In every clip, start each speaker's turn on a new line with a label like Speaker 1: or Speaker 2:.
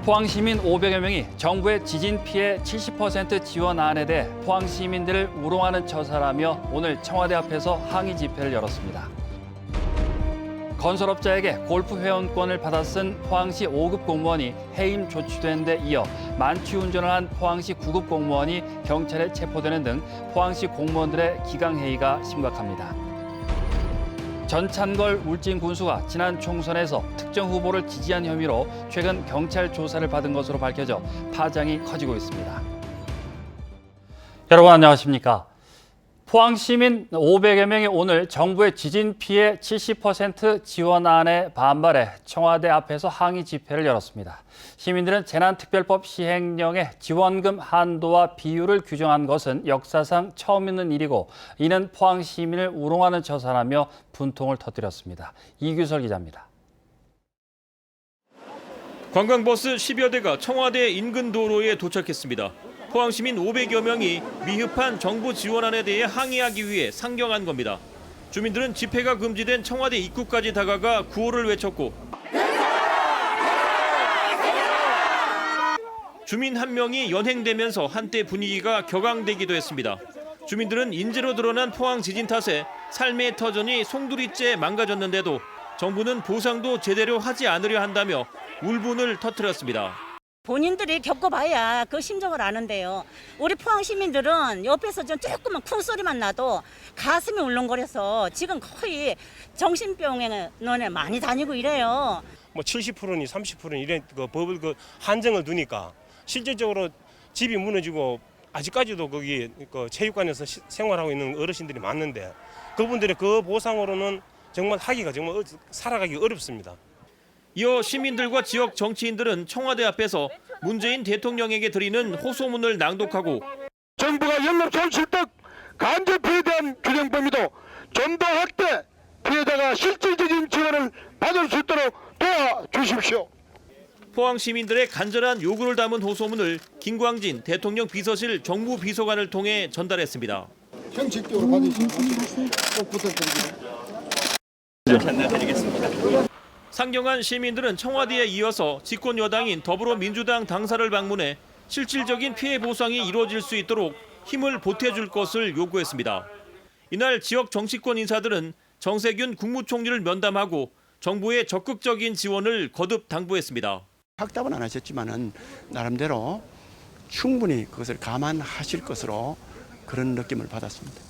Speaker 1: 포항 시민 500여 명이 정부의 지진 피해 70% 지원안에 대해 포항 시민들을 우롱하는 처사라며 오늘 청와대 앞에서 항의 집회를 열었습니다. 건설업자에게 골프 회원권을 받아 쓴 포항시 5급 공무원이 해임 조치된 데 이어 만취 운전을 한 포항시 9급 공무원이 경찰에 체포되는 등 포항시 공무원들의 기강회의가 심각합니다. 전찬걸 울진 군수가 지난 총선에서 특정 후보를 지지한 혐의로 최근 경찰 조사를 받은 것으로 밝혀져 파장이 커지고 있습니다. 여러분 안녕하십니까? 포항 시민 500여 명이 오늘 정부의 지진 피해 70% 지원안에 반발해 청와대 앞에서 항의 집회를 열었습니다. 시민들은 재난특별법 시행령에 지원금 한도와 비율을 규정한 것은 역사상 처음 있는 일이고 이는 포항 시민을 우롱하는 처사라며 분통을 터뜨렸습니다. 이규설 기자입니다.
Speaker 2: 관광버스 10여 대가 청와대 인근 도로에 도착했습니다. 포항 시민 500여 명이 미흡한 정부 지원안에 대해 항의하기 위해 상경한 겁니다. 주민들은 집회가 금지된 청와대 입구까지 다가가 구호를 외쳤고 주민 한 명이 연행되면서 한때 분위기가 격앙되기도 했습니다. 주민들은 인재로 드러난 포항 지진 탓에 삶의 터전이 송두리째 망가졌는데도 정부는 보상도 제대로 하지 않으려 한다며 울분을 터뜨렸습니다.
Speaker 3: 본인들이 겪어봐야 그 심정을 아는데요. 우리 포항 시민들은 옆에서 좀 조금만 큰 소리만 나도 가슴이 울렁거려서 지금 거의 정신병원에 많이 다니고 이래요.
Speaker 4: 뭐 70%니 30%니 이런 그 법을 그 한정을 두니까 실질적으로 집이 무너지고 아직까지도 거기 그 체육관에서 생활하고 있는 어르신들이 많은데 그분들의 그 보상으로는 정말 하기가 정말 살아가기 어렵습니다.
Speaker 2: 이어 시민들과 지역 정치인들은 청와대 앞에서 문재인 대통령에게 드리는 호소문을 낭독하고
Speaker 5: 정부가 영업 손실득 간접 피해에 대한 규정 범위도 좀 더 확대, 피해자가 실질적인 지원을 받을 수 있도록 도와주십시오.
Speaker 2: 포항 시민들의 간절한 요구를 담은 호소문을 김광진 대통령 비서실 정무비서관을 통해 전달했습니다.
Speaker 5: 형식적으로 받으시면 꼭 부탁드립니다.
Speaker 2: 전달드리겠습니다. 상경한 시민들은 청와대에 이어서 집권 여당인 더불어민주당 당사를 방문해 실질적인 피해 보상이 이루어질 수 있도록 힘을 보태줄 것을 요구했습니다. 이날 지역 정치권 인사들은 정세균 국무총리를 면담하고 정부의 적극적인 지원을 거듭 당부했습니다.
Speaker 6: 확답은 안 하셨지만은 나름대로 충분히 그것을 감안하실 것으로 그런 느낌을 받았습니다.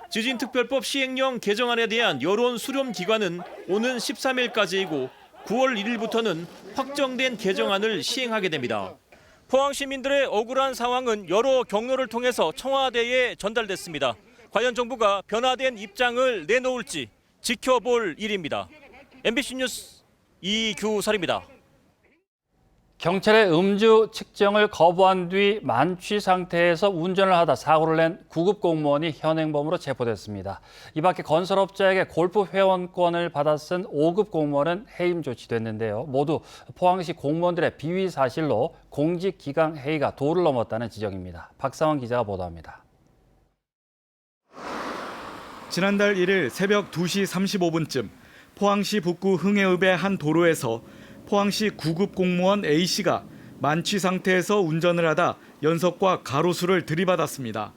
Speaker 2: 지진특별법 시행령 개정안에 대한 여론 수렴 기간은 오는 13일까지이고 9월 1일부터는 확정된 개정안을 시행하게 됩니다. 포항 시민들의 억울한 상황은 여러 경로를 통해서 청와대에 전달됐습니다. 과연 정부가 변화된 입장을 내놓을지 지켜볼 일입니다. MBC 뉴스 이규설입니다.
Speaker 1: 경찰의 음주 측정을 거부한 뒤 만취 상태에서 운전을 하다 사고를 낸 9급 공무원이 현행범으로 체포됐습니다. 이 밖에 건설업자에게 골프 회원권을 받아 쓴 5급 공무원은 해임 조치됐는데요. 모두 포항시 공무원들의 비위 사실로 공직기강 회의가 도를 넘었다는 지적입니다. 박상원 기자가 보도합니다.
Speaker 7: 지난달 1일 새벽 2시 35분쯤 포항시 북구 흥해읍의 한 도로에서 포항시 9급 공무원 A씨가 만취 상태에서 운전을 하다 연석과 가로수를 들이받았습니다.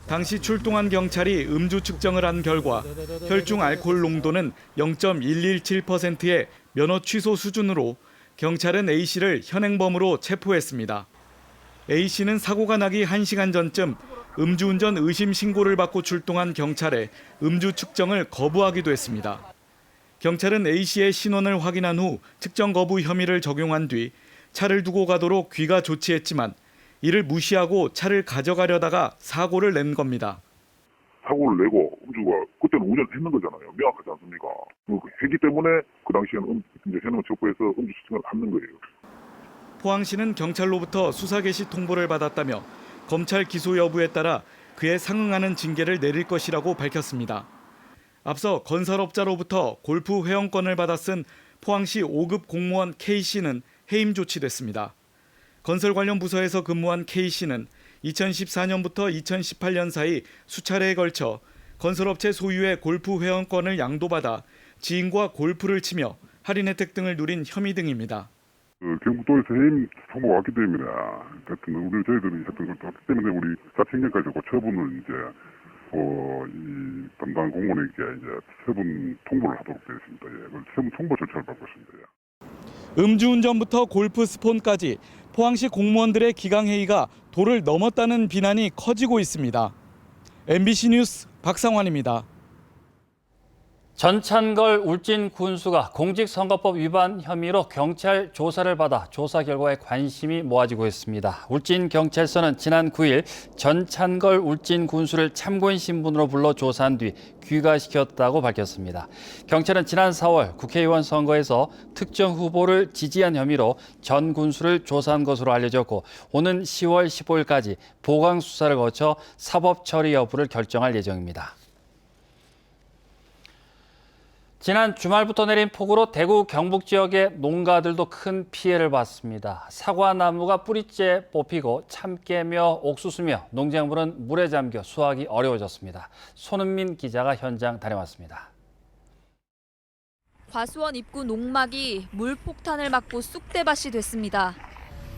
Speaker 7: 당시 출동한 경찰이 음주 측정을 한 결과 혈중 알코올 농도는 0.117%의 면허 취소 수준으로 경찰은 A씨를 현행범으로 체포했습니다. A씨는 사고가 나기 1시간 전쯤 음주운전 의심 신고를 받고 출동한 경찰에 음주 측정을 거부하기도 했습니다. 경찰은 A씨의 신원을 확인한 후 측정 거부 혐의를 적용한 뒤 차를 두고 가도록 귀가 조치했지만 이를 무시하고 차를 가져가려다가 사고를 낸 겁니다.
Speaker 8: 사고를 내고 음주가 그때는 운전했는 거잖아요. 명확하지 않습니까? 했기 때문에 그 당시에는 이제 현행 체포해서 음주 측정을 받는 거예요.
Speaker 7: 포항시는 경찰로부터 수사 개시 통보를 받았다며 검찰 기소 여부에 따라 그에 상응하는 징계를 내릴 것이라고 밝혔습니다. 앞서 건설업자로부터 골프 회원권을 받아 쓴 포항시 5급 공무원 K씨는 해임 조치됐습니다. 건설 관련 부서에서 근무한 K씨는 2014년부터 2018년 사이 수차례에 걸쳐 건설업체 소유의 골프 회원권을 양도받아 지인과 골프를 치며 할인 혜택 등을 누린 혐의 등입니다.
Speaker 8: 경북도에서 해임 통보가 왔기 때문에 하여튼 저희들이 하여튼 그렇기 때문에 우리 자치행정까지 그 처분을 이제 이 담당 공무원에게 이제 처분 통보를 하도록 되어 있습니다. 예, 그 처분 통보 절차를 밟고 있습니다. 예.
Speaker 7: 음주운전부터 골프 스폰까지 포항시 공무원들의 기강회의가 도를 넘었다는 비난이 커지고 있습니다. MBC 뉴스 박상환입니다.
Speaker 1: 전찬걸 울진 군수가 공직선거법 위반 혐의로 경찰 조사를 받아 조사 결과에 관심이 모아지고 있습니다. 울진경찰서는 지난 9일 전찬걸 울진 군수를 참고인 신분으로 불러 조사한 뒤 귀가시켰다고 밝혔습니다. 경찰은 지난 4월 국회의원 선거에서 특정 후보를 지지한 혐의로 전 군수를 조사한 것으로 알려졌고 오는 10월 15일까지 보강 수사를 거쳐 사법 처리 여부를 결정할 예정입니다. 지난 주말부터 내린 폭우로 대구 경북 지역의 농가들도 큰 피해를 봤습니다. 사과나무가 뿌리째 뽑히고 참깨며 옥수수며 농작물은 물에 잠겨 수확이 어려워졌습니다. 손은민 기자가 현장 다녀왔습니다.
Speaker 9: 과수원 입구 농막이 물폭탄을 맞고 쑥대밭이 됐습니다.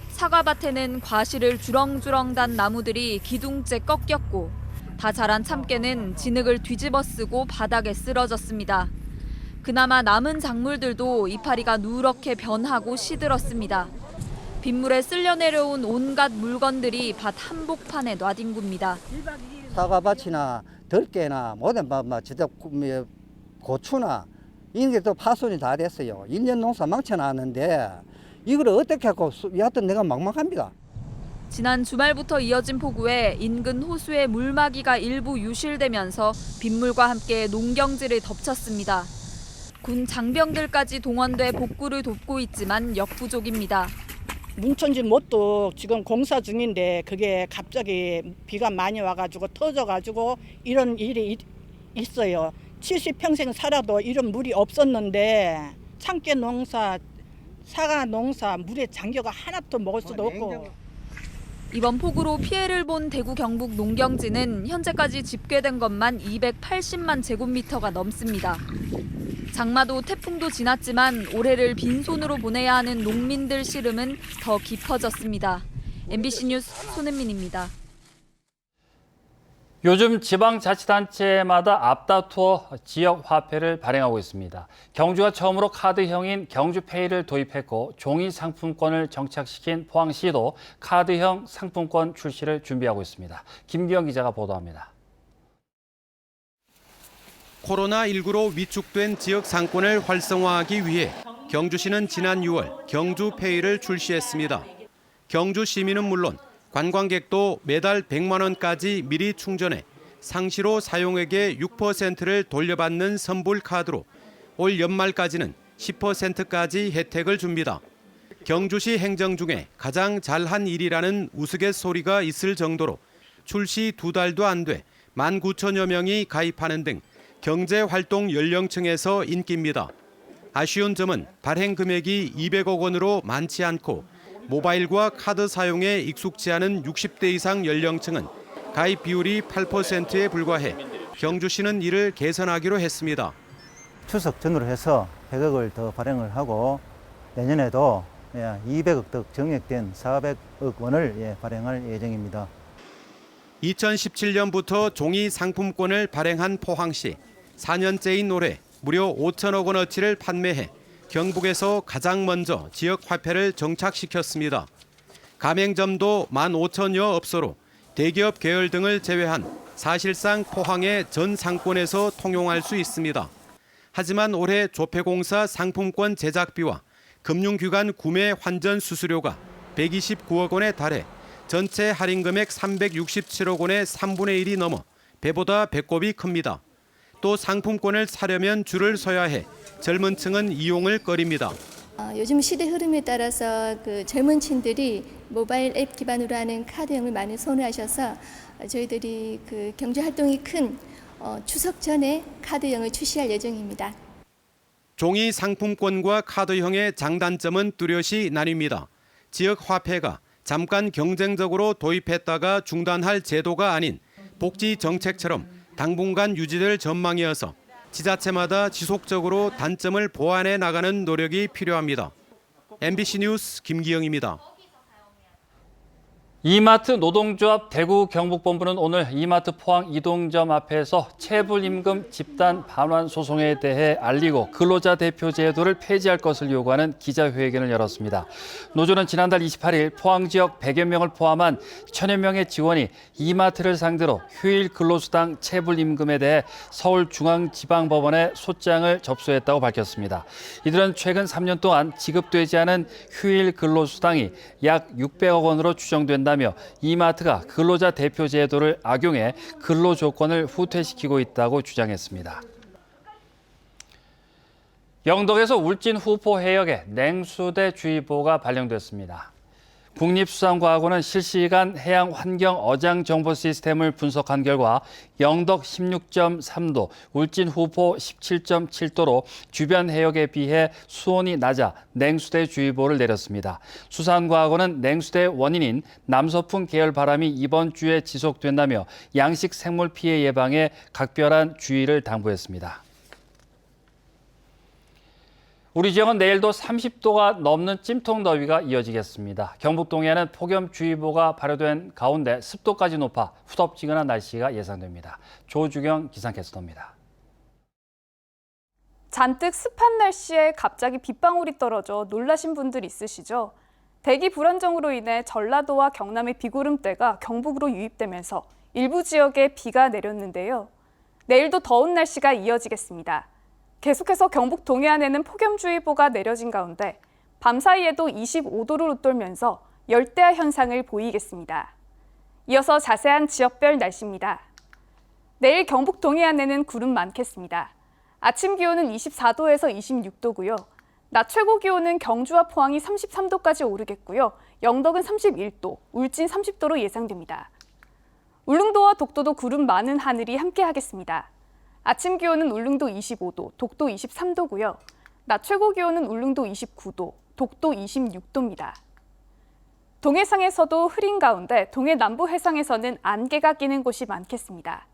Speaker 9: 사과밭에는 과실을 주렁주렁 단 나무들이 기둥째 꺾였고 다 자란 참깨는 진흙을 뒤집어 쓰고 바닥에 쓰러졌습니다. 그나마 남은 작물들도 이파리가 누렇게 변하고 시들었습니다. 빗물에 쓸려 내려온 온갖 물건들이 밭 한복판에 놔뒹굽니다.
Speaker 10: 사과밭이나 들깨나 모든 고추나 이런 게 또 파손이 다 됐어요. 1년 농사 망쳐놨는데 이걸 어떻게 하고 여하튼 내가 막막합니다.
Speaker 9: 지난 주말부터 이어진 폭우에 인근 호수의 물막이가 일부 유실되면서 빗물과 함께 농경지를 덮쳤습니다. 군 장병들까지 동원돼 복구를 돕고 있지만 역부족입니다.
Speaker 11: 문천진 못도 지금 공사 중인데 그게 갑자기 비가 많이 와가지고 터져가지고 이런 일이 있어요. 70평생 살아도 이런 물이 없었는데 참깨 농사, 사과 농사 물에 잠겨가 하나도 먹을 수도 없고.
Speaker 9: 이번 폭우로 피해를 본 대구 경북 농경지는 현재까지 집계된 것만 280만 제곱미터가 넘습니다. 장마도 태풍도 지났지만 올해를 빈손으로 보내야 하는 농민들 시름은 더 깊어졌습니다. MBC 뉴스 손은민입니다.
Speaker 1: 요즘 지방자치단체마다 앞다투어 지역 화폐를 발행하고 있습니다. 경주가 처음으로 카드형인 경주페이를 도입했고 종이 상품권을 정착시킨 포항시도 카드형 상품권 출시를 준비하고 있습니다. 김기영 기자가 보도합니다.
Speaker 12: 코로나19로 위축된 지역 상권을 활성화하기 위해 경주시는 지난 6월 경주페이를 출시했습니다. 경주 시민은 물론 관광객도 매달 100만 원까지 미리 충전해 상시로 사용액의 6%를 돌려받는 선불 카드로 올 연말까지는 10%까지 혜택을 줍니다. 경주시 행정 중에 가장 잘한 일이라는 우스갯소리가 있을 정도로 출시 2달도 안 돼 19,000여 명이 가입하는 등 경제활동 연령층에서 인기입니다. 아쉬운 점은 발행 금액이 200억 원으로 많지 않고 모바일과 카드 사용에 익숙지 않은 60대 이상 연령층은 가입 비율이 8%에 불과해 경주시는 이를 개선하기로 했습니다.
Speaker 10: 추석 전후로 해서 100억을 더 발행을 하고 내년에도 200억 더 정액된 400억 원을 발행할 예정입니다.
Speaker 12: 2017년부터 종이 상품권을 발행한 포항시 4년째인 올해 무려 5천억 원어치를 판매해 경북에서 가장 먼저 지역 화폐를 정착시켰습니다. 가맹점도 15,000여 업소로 대기업 계열 등을 제외한 사실상 포항의 전 상권에서 통용할 수 있습니다. 하지만 올해 조폐공사 상품권 제작비와 금융기관 구매 환전 수수료가 129억 원에 달해 전체 할인 금액 367억 원의 3분의 1이 넘어 배보다 배꼽이 큽니다. 또 상품권을 사려면 줄을 서야 해 젊은 층은 이용을 꺼립니다.
Speaker 13: 요즘 시대 흐름에 따라서 젊은 층들이 모바일 앱 기반으로 하는 카드형을 많이 선호하셔서 저희들이 경제 활동이 큰 추석 전에 카드형을 출시할 예정입니다.
Speaker 12: 종이 상품권과 카드형의 장단점은 뚜렷이 나뉩니다. 지역 화폐가 잠깐 경쟁적으로 도입했다가 중단할 제도가 아닌 복지 정책처럼 당분간 유지될 전망이어서 지자체마다 지속적으로 단점을 보완해 나가는 노력이 필요합니다. MBC 뉴스 김기영입니다.
Speaker 1: 이마트 노동조합 대구 경북본부는 오늘 이마트 포항 이동점 앞에서 체불임금 집단 반환 소송에 대해 알리고 근로자 대표 제도를 폐지할 것을 요구하는 기자회견을 열었습니다. 노조는 지난달 28일 포항 지역 100여 명을 포함한 1000여 명의 직원이 이마트를 상대로 휴일 근로수당 체불임금에 대해 서울중앙지방법원에 소장을 접수했다고 밝혔습니다. 이들은 최근 3년 동안 지급되지 않은 휴일 근로수당이 약 600억 원으로 추정된다며 이마트가 근로자 대표 제도를 악용해 근로 조건을 후퇴시키고 있다고 주장했습니다. 영덕에서 울진 후포 해역에 냉수대 주의보가 발령됐습니다. 국립수산과학원은 실시간 해양 환경 어장 정보 시스템을 분석한 결과 영덕 16.3도, 울진 후포 17.7도로 주변 해역에 비해 수온이 낮아 냉수대 주의보를 내렸습니다. 수산과학원은 냉수대의 원인인 남서풍 계열 바람이 이번 주에 지속된다며 양식 생물 피해 예방에 각별한 주의를 당부했습니다. 우리 지역은 내일도 30도가 넘는 찜통더위가 이어지겠습니다. 경북 동해안은 폭염주의보가 발효된 가운데 습도까지 높아 후덥지근한 날씨가 예상됩니다. 조주경 기상캐스터입니다.
Speaker 14: 잔뜩 습한 날씨에 갑자기 빗방울이 떨어져 놀라신 분들 있으시죠? 대기 불안정으로 인해 전라도와 경남의 비구름대가 경북으로 유입되면서 일부 지역에 비가 내렸는데요. 내일도 더운 날씨가 이어지겠습니다. 계속해서 경북 동해안에는 폭염주의보가 내려진 가운데 밤사이에도 25도를 웃돌면서 열대야 현상을 보이겠습니다. 이어서 자세한 지역별 날씨입니다. 내일 경북 동해안에는 구름 많겠습니다. 아침 기온은 24도에서 26도고요. 낮 최고 기온은 경주와 포항이 33도까지 오르겠고요. 영덕은 31도, 울진 30도로 예상됩니다. 울릉도와 독도도 구름 많은 하늘이 함께하겠습니다. 아침 기온은 울릉도 25도, 독도 23도고요. 낮 최고 기온은 울릉도 29도, 독도 26도입니다. 동해상에서도 흐린 가운데 동해 남부 해상에서는 안개가 끼는 곳이 많겠습니다.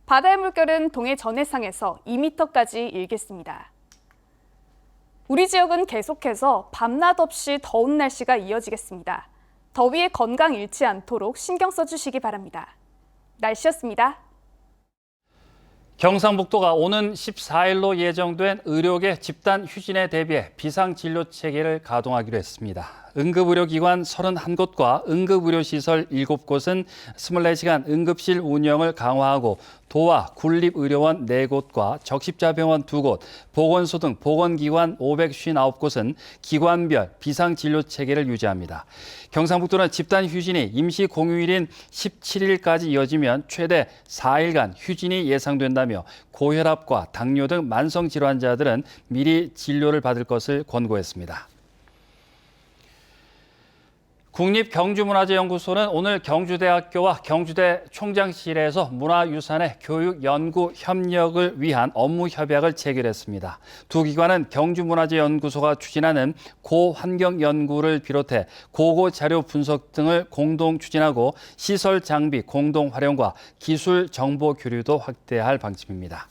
Speaker 14: 바다의 물결은 동해 전해상에서 2m까지 일겠습니다. 우리 지역은 계속해서 밤낮 없이 더운 날씨가 이어지겠습니다. 더위에 건강 잃지 않도록 신경 써주시기 바랍니다. 날씨였습니다.
Speaker 1: 경상북도가 오는 14일로 예정된 의료계 집단 휴진에 대비해 비상진료 체계를 가동하기로 했습니다. 응급의료기관 31곳과 응급의료시설 7곳은 24시간 응급실 운영을 강화하고 도와 군립의료원 4곳과 적십자병원 2곳, 보건소 등 보건기관 559곳은 기관별 비상진료체계를 유지합니다. 경상북도는 집단 휴진이 임시 공휴일인 17일까지 이어지면 최대 4일간 휴진이 예상된다며 고혈압과 당뇨 등 만성질환자들은 미리 진료를 받을 것을 권고했습니다. 국립경주문화재연구소는 오늘 경주대학교와 경주대 총장실에서 문화유산의 교육 연구 협력을 위한 업무 협약을 체결했습니다. 두 기관은 경주문화재연구소가 추진하는 고환경 연구를 비롯해 고고 자료 분석 등을 공동 추진하고 시설 장비 공동 활용과 기술 정보 교류도 확대할 방침입니다.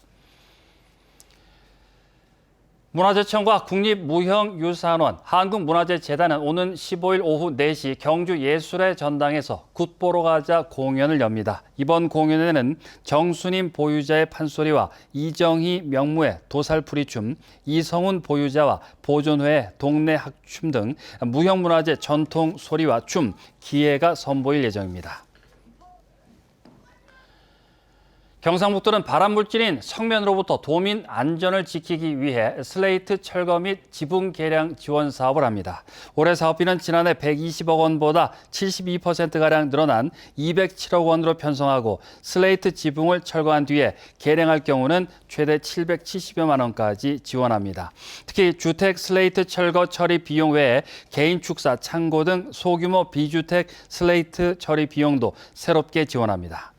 Speaker 1: 문화재청과 국립무형유산원, 한국문화재재단은 오는 15일 오후 4시 경주예술의 전당에서 굿 보러 가자 공연을 엽니다. 이번 공연에는 정수님 보유자의 판소리와 이정희 명무의 도살풀이춤, 이성훈 보유자와 보존회의 동네 학춤 등 무형문화재 전통 소리와 춤, 기예가 선보일 예정입니다. 경상북도는 발암물질인 석면으로부터 도민 안전을 지키기 위해 슬레이트 철거 및 지붕 개량 지원 사업을 합니다. 올해 사업비는 지난해 120억 원보다 72%가량 늘어난 207억 원으로 편성하고 슬레이트 지붕을 철거한 뒤에 개량할 경우는 최대 770여만 원까지 지원합니다. 특히 주택 슬레이트 철거 처리 비용 외에 개인 축사, 창고 등 소규모 비주택 슬레이트 처리 비용도 새롭게 지원합니다.